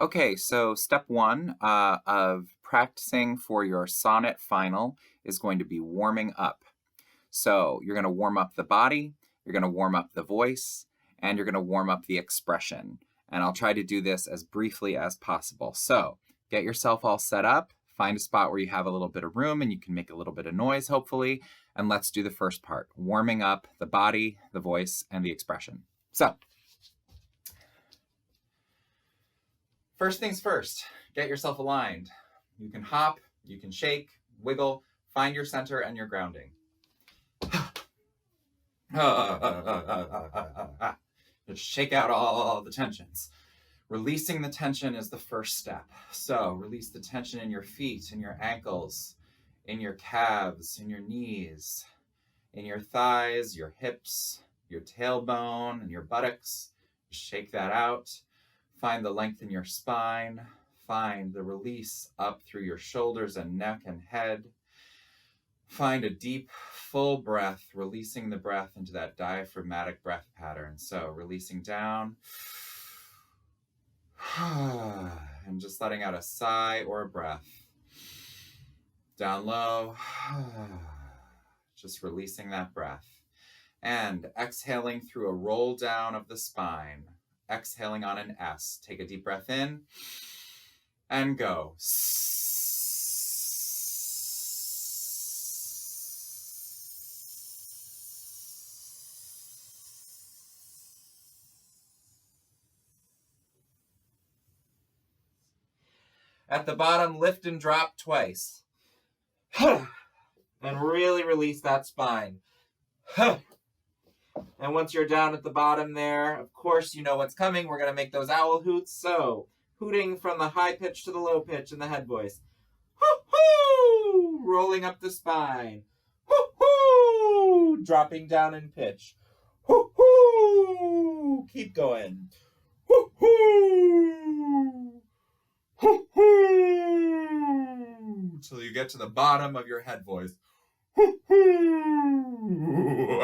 Okay, so step one of practicing for your Sonnet Final is going to be warming up. So you're going to warm up the body, you're going to warm up the voice, and you're going to warm up the expression. And I'll try to do this as briefly as possible. So get yourself all set up, find a spot where you have a little bit of room and you can make a little bit of noise, hopefully. And let's do the first part, warming up the body, the voice, and the expression. So first things first, get yourself aligned. You can hop, you can shake, wiggle, find your center and your grounding. Just shake out all the tensions. Releasing the tension is the first step. So release the tension in your feet, in your ankles, in your calves, in your knees, in your thighs, your hips, your tailbone, and your buttocks. Just shake that out. Find the length in your spine. Find the release up through your shoulders and neck and head. Find a deep, full breath, releasing the breath into that diaphragmatic breath pattern. So releasing down and just letting out a sigh or a breath. Down low, just releasing that breath. And exhaling through a roll down of the spine. Exhaling on an S. Take a deep breath in and go. At the bottom, lift and drop twice. And really release that spine. And once you're down at the bottom there, of course, you know what's coming. We're going to make those owl hoots. So, hooting from the high pitch to the low pitch in the head voice. Hoo-hoo! Rolling up the spine. Hoo-hoo! Dropping down in pitch. Hoo-hoo! Keep going. Hoo-hoo! Hoo-hoo! Till you get to the bottom of your head voice.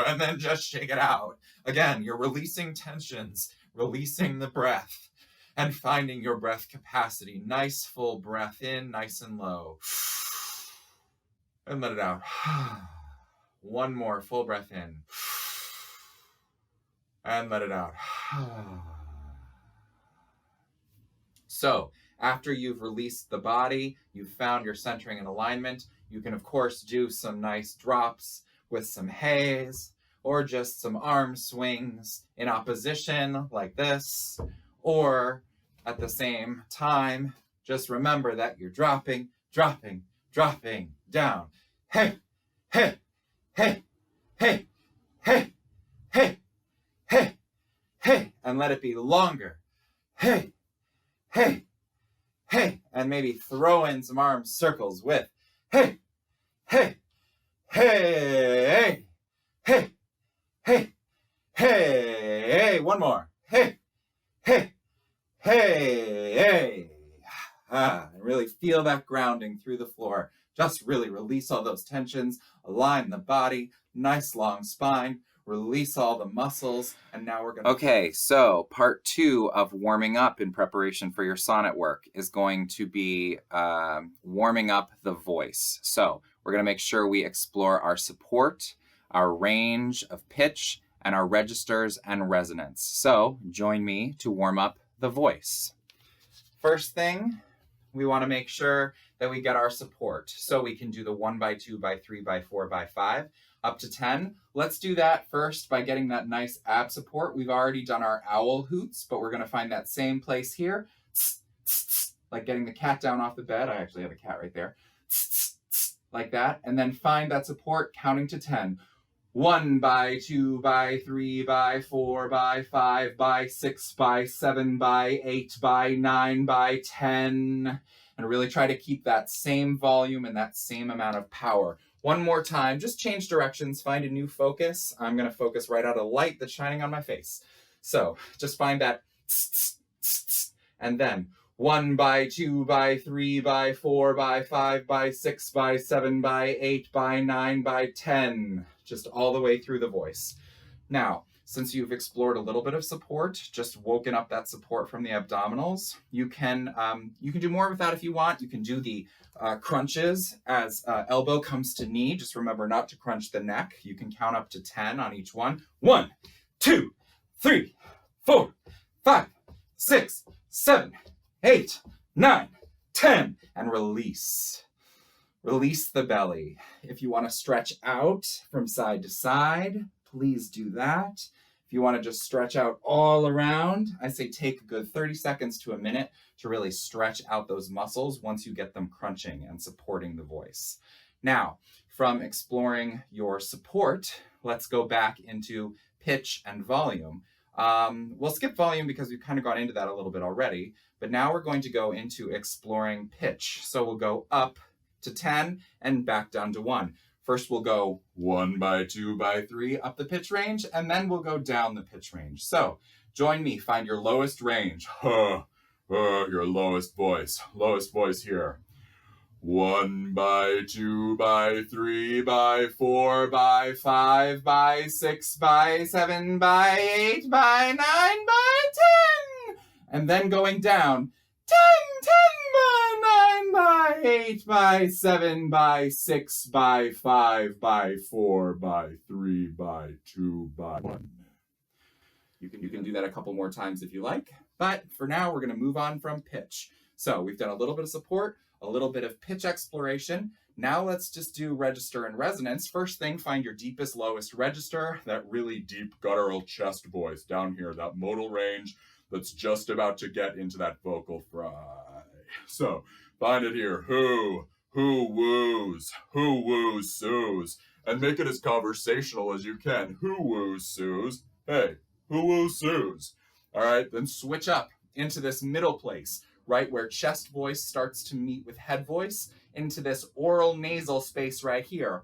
And then just shake it out. Again, you're releasing tensions, releasing the breath, and finding your breath capacity. Nice full breath in, nice and low. And let it out. One more full breath in. And let it out. So, after you've released the body, you've found your centering and alignment, you can, of course, do some nice drops with some haze, or just some arm swings in opposition like this, or at the same time, just remember that you're dropping, dropping, dropping down. Hey, hey, hey, hey, hey, hey, hey, hey, and let it be longer. Hey, hey, hey, and maybe throw in some arm circles with hey, hey, hey, hey, hey, hey, one more. Hey, hey, hey, and really feel that grounding through the floor. Just really release all those tensions, align the body, nice long spine, release all the muscles, and now we're gonna... Okay, so part 2 of warming up in preparation for your sonnet work is going to be warming up the voice. So we're gonna make sure we explore our support, our range of pitch, and our registers and resonance. So join me to warm up the voice. First thing, we wanna make sure that we get our support. So we can do the 1 by 2 by 3 by 4 by 5. Up to 10. Let's do that first by getting that nice ab support. We've already done our owl hoots, but we're going to find that same place here. Like getting the cat down off the bed. I actually have a cat right there. Like that. And then find that support counting to 10. 1 by 2 by 3 by 4 by 5 by 6 by 7 by 8 by 9 by 10. And really try to keep that same volume and that same amount of power. One more time, just change directions, find a new focus. I'm gonna focus right out of light that's shining on my face. So just find that, and then 1 by 2 by 3 by 4 by 5 by 6 by 7 by 8 by 9 by 10. Just all the way through the voice. Now, Since you've explored a little bit of support, just woken up that support from the abdominals, you can do more with that if you want. You can do the crunches as elbow comes to knee. Just remember not to crunch the neck. You can count up to 10 on each one. 1, 2, 3, 4, 5, 6, 7, 8, 9, 10, and release. Release the belly. If you want to stretch out from side to side, please do that. If you want to just stretch out all around, I say take a good 30 seconds to a minute to really stretch out those muscles once you get them crunching and supporting the voice. Now, from exploring your support, let's go back into pitch and volume. We'll skip volume because we've kind of gone into that a little bit already, but now we're going to go into exploring pitch. So we'll go up to 10 and back down to 1. First, we'll go 1 by 2 by 3 up the pitch range, and then we'll go down the pitch range. So join me, find your lowest range. Your lowest voice here. 1 by 2 by 3 by 4 by 5 by 6 by 7 by 8 by 9 by 10. And then going down, 10 by 9 by 8 by 7 by 6 by 5 by 4 by 3 by 2 by 1. You can do that a couple more times if you like, but for now we're going to move on from pitch. So we've done a little bit of support, a little bit of pitch exploration. Now let's just do register and resonance. First thing, find your deepest, lowest register, that really deep guttural chest voice down here, that modal range that's just about to get into that vocal fry. So find it here. Who woos, soos, and make it as conversational as you can. Who woos, soos? Hey, who woos, soos? All right, then switch up into this middle place, right where chest voice starts to meet with head voice, into this oral nasal space right here.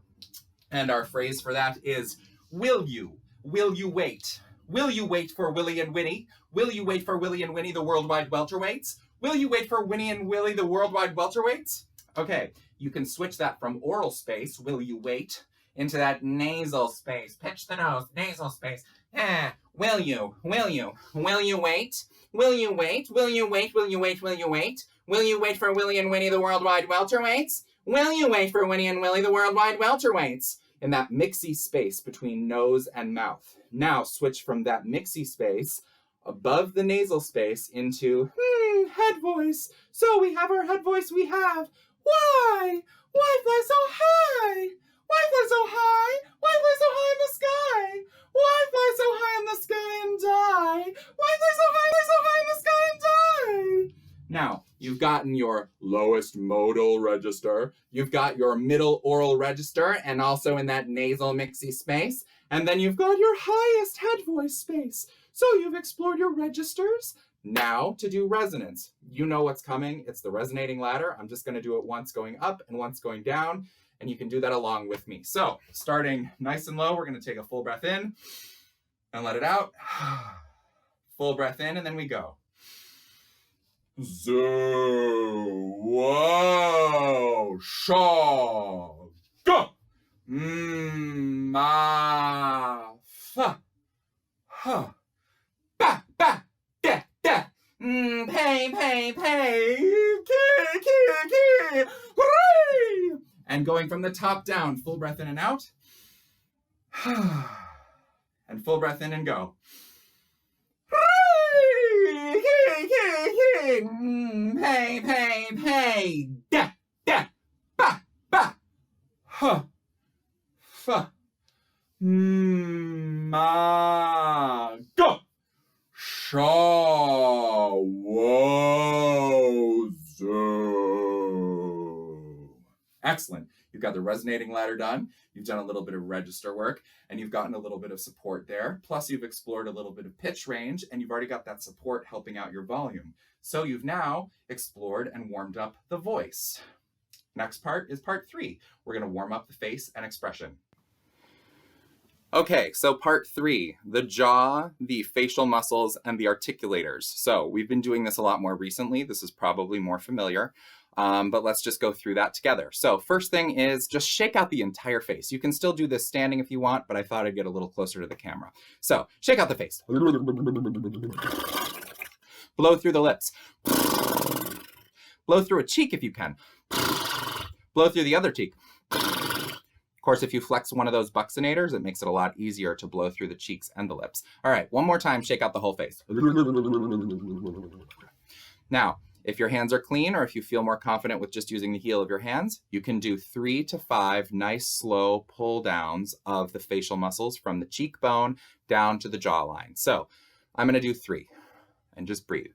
And our phrase for that is, will you wait? Will you wait for Willie and Winnie? Will you wait for Willie and Winnie, the worldwide welterweights? Will you wait for Winnie and Willie, the worldwide welterweights? Okay, you can switch that from oral space, will you wait, into that nasal space. Pitch the nose, nasal space. Will you wait? Will you wait? Will you wait? Will you wait? Will you wait? Will you wait for Willie and Winnie, the worldwide welterweights? Will you wait for Winnie and Willie, the worldwide welterweights? In that mixy space between nose and mouth. Now switch from that mixy space above the nasal space into head voice. So we have our head voice we have. Why? Why fly so high? Why fly so high? Why fly so high in the sky? Why fly so high in the sky and die? Why fly so high in the sky and die? Now, you've gotten your lowest modal register, you've got your middle oral register, and also in that nasal mixy space, and then you've got your highest head voice space. So you've explored your registers. Now to do resonance. You know what's coming. It's the resonating ladder. I'm just going to do it once going up and once going down, and you can do that along with me. So starting nice and low, we're going to take a full breath in and let it out. Full breath in, and then we go. Zo, wow, sha, go. Ma, fa, ha, ba, ba, da, da. Pay, ki, hooray! And going from the top down, full breath in and out. And full breath in and go. Pay, da, da, ba, ba, ha, fa, ma, go, sha, wo, zo. Excellent. You've got the resonating ladder done. You've done a little bit of register work, and you've gotten a little bit of support there. Plus, you've explored a little bit of pitch range, and you've already got that support helping out your volume. So you've now explored and warmed up the voice. Next part is part 3. We're going to warm up the face and expression. Okay, so part 3, the jaw, the facial muscles, and the articulators. So we've been doing this a lot more recently. This is probably more familiar. But let's just go through that together. So first thing is just shake out the entire face. You can still do this standing if you want, but I thought I'd get a little closer to the camera. So shake out the face. Blow through the lips. Blow through a cheek if you can. Blow through the other cheek. Of course, if you flex one of those buccinators, it makes it a lot easier to blow through the cheeks and the lips. All right, one more time, shake out the whole face. Now, if your hands are clean or if you feel more confident with just using the heel of your hands, you can do 3 to 5 nice, slow pull downs of the facial muscles from the cheekbone down to the jawline. So I'm going to do 3 and just breathe.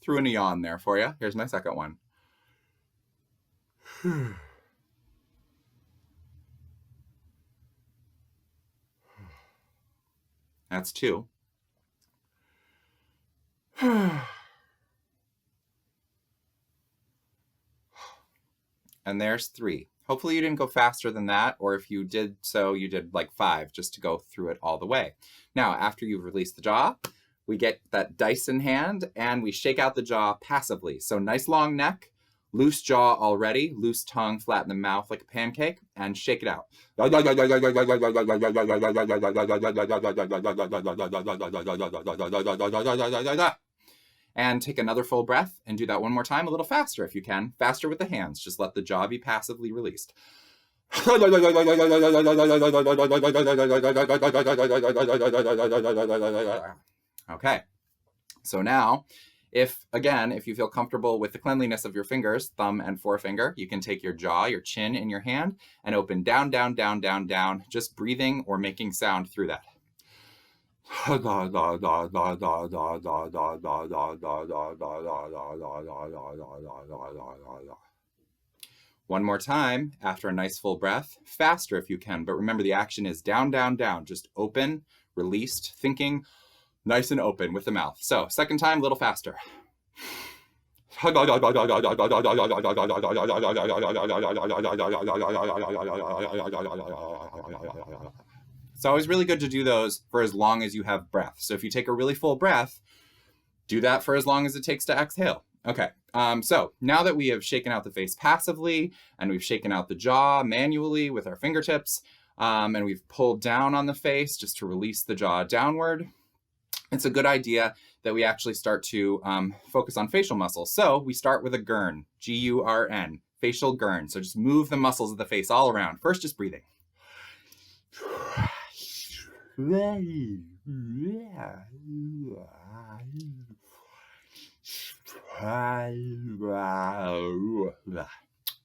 Threw in a yawn there for you. Here's my second one. That's 2. And there's 3. Hopefully you didn't go faster than that, or if you did so, you did like 5 just to go through it all the way. Now, after you've released the jaw, we get that dice in hand and we shake out the jaw passively. So nice long neck, loose jaw already, loose tongue, flatten the mouth like a pancake, and shake it out. And take another full breath and do that one more time, a little faster if you can. Faster with the hands. Just let the jaw be passively released. Okay. So now, if you feel comfortable with the cleanliness of your fingers, thumb and forefinger, you can take your jaw, your chin in your hand and open down, down, down, down, down, just breathing or making sound through that. One more time after a nice full breath, faster if you can, but remember the action is down, down, down, just open, released, thinking, nice and open with the mouth. So second time, a little faster. It's always really good to do those for as long as you have breath. So if you take a really full breath, do that for as long as it takes to exhale. Okay, so now that we have shaken out the face passively and we've shaken out the jaw manually with our fingertips, and we've pulled down on the face just to release the jaw downward, it's a good idea that we actually start to focus on facial muscles. So we start with a gurn, G-U-R-N, facial gurn. So just move the muscles of the face all around. First, just breathing.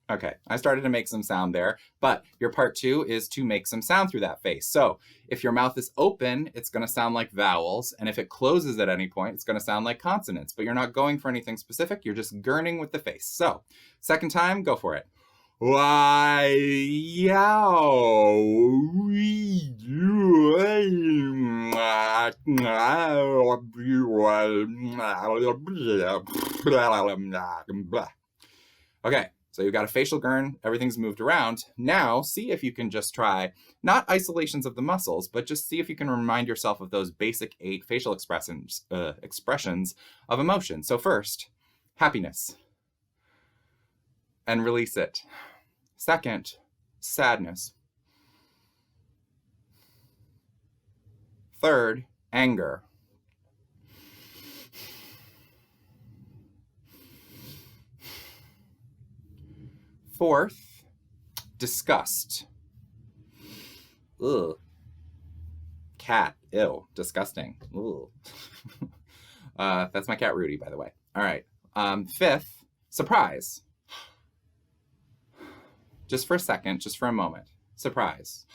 Okay, I started to make some sound there, but your part 2 is to make some sound through that face. So if your mouth is open, it's going to sound like vowels, and if it closes at any point, it's going to sound like consonants, but you're not going for anything specific, you're just gurning with the face. So second time, go for it. Why, yow, we do, okay, so you've got a facial gurn, everything's moved around. Now, see if you can just try, not isolations of the muscles, but just see if you can remind yourself of those basic 8 facial expressions of emotion. So first, happiness, and release it. Second, sadness. Third, anger. Fourth, disgust. Ugh. Cat, ew, disgusting. Ugh. That's my cat Rudy, by the way. All right. Fifth, surprise. Just for a second, just for a moment. Surprise.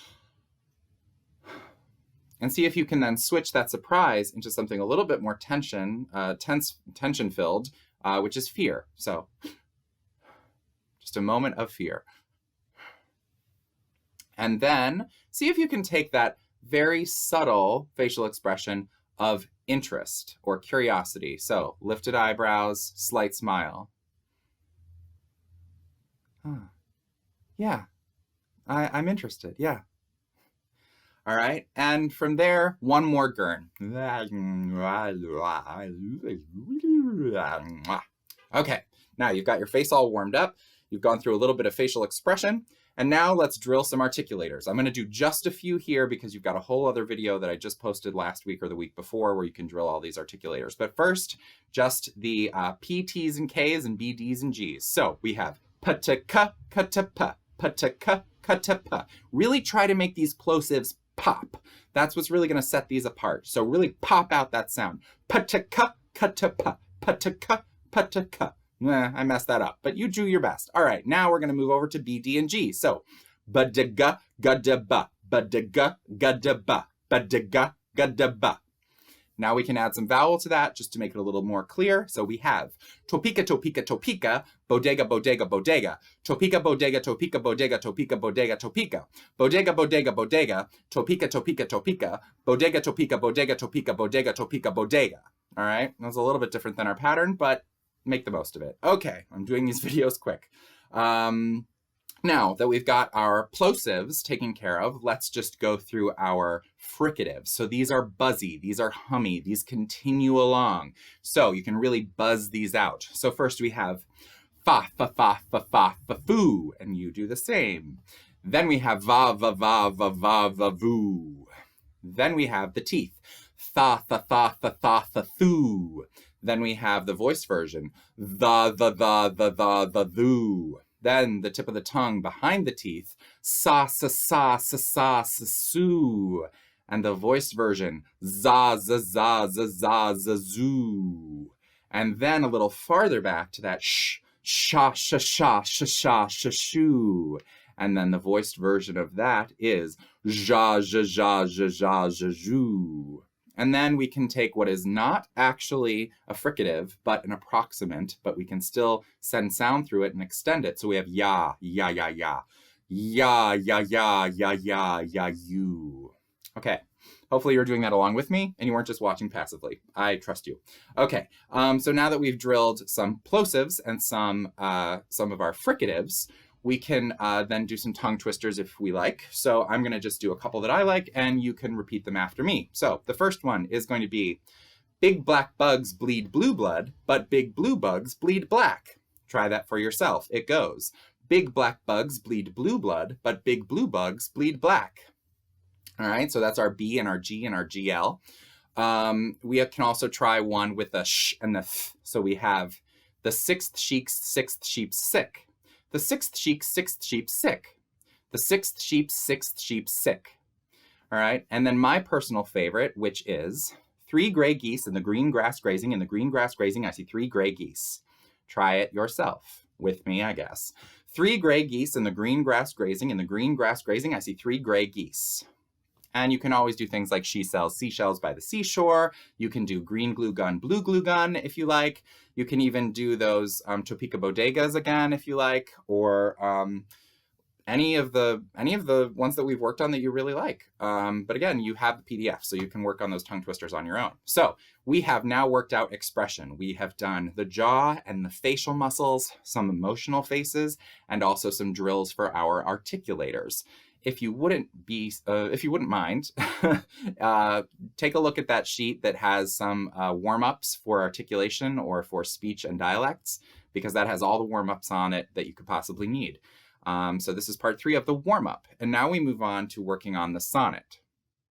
And see if you can then switch that surprise into something a little bit more tension-filled, which is fear. So just a moment of fear. And then see if you can take that very subtle facial expression of interest or curiosity. So lifted eyebrows, slight smile. Yeah, I'm interested. Yeah. All right. And from there, one more gurn. Okay. Now you've got your face all warmed up. You've gone through a little bit of facial expression. And now let's drill some articulators. I'm going to do just a few here because you've got a whole other video that I just posted last week or the week before where you can drill all these articulators. But first, just the PTs and Ks and BDs and Gs. So we have pa-ta-ka, ka-ta-pa, pa-ta-ka, ka-ta-pa. Really try to make these plosives pop. That's what's really going to set these apart. So really pop out that sound. Pa-ta-ka, ka-ta-pa, pa-ta-ka, pa-ta-ka. I messed that up, but you do your best. All right, now we're going to move over to B, D, and G. So, ba-da-ga, ga-da-ba, ba-da-ga, ga-da-ba, ba-da-ga, ga-da-ba. Now we can add some vowel to that just to make it a little more clear. So we have topeka, topeka, topeka, bodega, bodega, bodega, topeka, bodega, topeka, bodega, topeka, bodega, topeka, bodega, bodega, bodega, topeka, topeka, topeka, bodega, topeka, bodega, topeka, bodega, topeka, bodega. All right, that was a little bit different than our pattern, but make the most of it. Okay, I'm doing these videos quick. Now that we've got our plosives taken care of, let's just go through our fricatives. So these are buzzy, these are hummy, these continue along. So you can really buzz these out. So first we have fa, fa, fa, fa, fa, fa, foo, and you do the same. Then we have va, va, va, va, va, va, voo. Then we have the teeth. Tha, tha, tha, tha, tha, tha, thoo. Then we have the voice version, the, thoo. Then the tip of the tongue behind the teeth, sa, sa, sa, sa, sa, sa, soo. And the voiced version, za, za, za, za, za, za, zoo. And then a little farther back to that sh, sha, sha, sha, sha, sha, sha, shoo. And then the voiced version of that is ja, ja, ja, ja, ja, ja, joo. And then we can take what is not actually a fricative, but an approximant, but we can still send sound through it and extend it. So we have ya, ya, ya, ya, ya, ya, ya, ya, ya, ya, you. Okay, hopefully you're doing that along with me and you weren't just watching passively. I trust you. Okay, so now that we've drilled some plosives and some of our fricatives, we can then do some tongue twisters if we like. So I'm going to just do a couple that I like, and you can repeat them after me. So the first one is going to be, big black bugs bleed blue blood, but big blue bugs bleed black. Try that for yourself. It goes, big black bugs bleed blue blood, but big blue bugs bleed black. All right, so that's our B and our G and our GL. We can also try one with the sh and the th. So we have the sixth sheep sick. The sixth sheep, sick. The sixth sheep, sick. All right, and then my personal favorite, which is 3 gray geese in the green grass grazing. In the green grass grazing, I see 3 gray geese. Try it yourself with me, I guess. 3 gray geese in the green grass grazing. In the green grass grazing, I see 3 gray geese. And you can always do things like she sells seashells by the seashore. You can do green glue gun, blue glue gun if you like. You can even do those Topeka bodegas again if you like, or any of the ones that we've worked on that you really like. But again, you have the PDF, so you can work on those tongue twisters on your own. So we have now worked out expression. We have done the jaw and the facial muscles, some emotional faces, and also some drills for our articulators. If you wouldn't mind, take a look at that sheet that has some warm-ups for articulation or for speech and dialects, because that has all the warm-ups on it that you could possibly need. So this is part 3 of the warm-up. And now we move on to working on the sonnet.